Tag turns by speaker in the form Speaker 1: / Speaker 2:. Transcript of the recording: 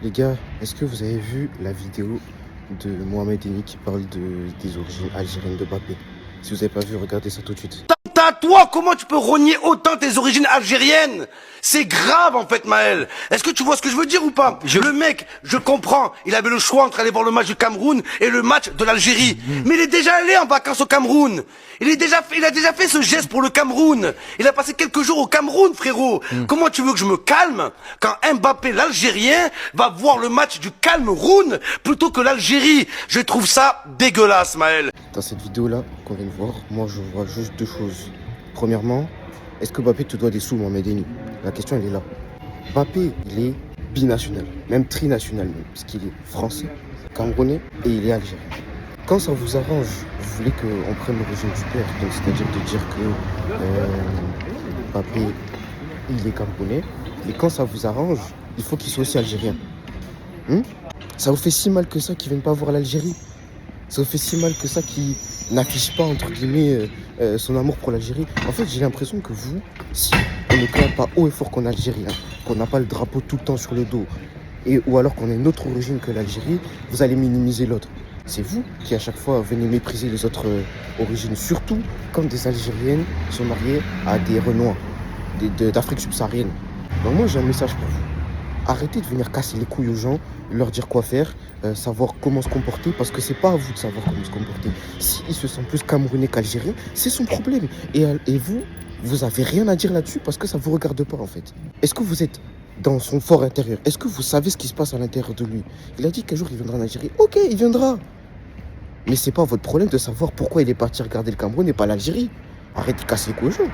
Speaker 1: Les gars, est-ce que vous avez vu la vidéo de Mohamed Eni qui parle des origines algériennes de Mbappé? Si vous n'avez pas vu, regardez ça tout de suite.
Speaker 2: À toi, comment tu peux renier autant tes origines algériennes? C'est grave en fait, Maël. Est-ce que tu vois ce que je veux dire ou pas? Le mec, je comprends, il avait le choix entre aller voir le match du Cameroun et le match de l'Algérie. Mais il est déjà allé en vacances au Cameroun. Il a déjà fait ce geste pour le Cameroun. Il a passé quelques jours au Cameroun, frérot. Comment tu veux que je me calme quand Mbappé, l'Algérien, va voir le match du Cameroun plutôt que l'Algérie? Je trouve ça dégueulasse, Maël.
Speaker 1: Dans cette vidéo-là qu'on vient de voir, moi je vois juste deux choses. Premièrement, est-ce que Mbappé te doit des sous, Mohamed Eni? La question elle est là. Mbappé, il est binational, même trinational même, parce qu'il est français, camerounais et il est algérien. Quand ça vous arrange, vous voulez qu'on prenne l'origine du père, donc c'est-à-dire de dire que Mbappé, il est camerounais, et quand ça vous arrange, il faut qu'il soit aussi algérien. Ça vous fait si mal que ça qu'ils ne viennent pas voir l'Algérie? Ça vous fait si mal que ça qu'il n'affiche pas, entre guillemets, son amour pour l'Algérie? En fait, j'ai l'impression que vous, si on ne clame pas haut et fort qu'on est algérien, qu'on n'a pas le drapeau tout le temps sur le dos, ou alors qu'on a une autre origine que l'Algérie, vous allez minimiser l'autre. C'est vous qui, à chaque fois, venez mépriser les autres origines, surtout quand des Algériennes sont mariées à des Renois d'Afrique subsaharienne. Donc moi, j'ai un message pour vous. Arrêtez de venir casser les couilles aux gens, leur dire quoi faire, savoir comment se comporter, parce que c'est pas à vous de savoir comment se comporter. S'ils se sentent plus camerounais qu'algériens, c'est son problème. Et vous avez rien à dire là-dessus parce que ça vous regarde pas en fait. Est-ce que vous êtes dans son fort intérieur? Est-ce que vous savez ce qui se passe à l'intérieur de lui? Il a dit qu'un jour il viendra en Algérie. Ok, il viendra. Mais c'est pas votre problème de savoir pourquoi il est parti regarder le Cameroun et pas l'Algérie. Arrêtez de casser les couilles aux gens.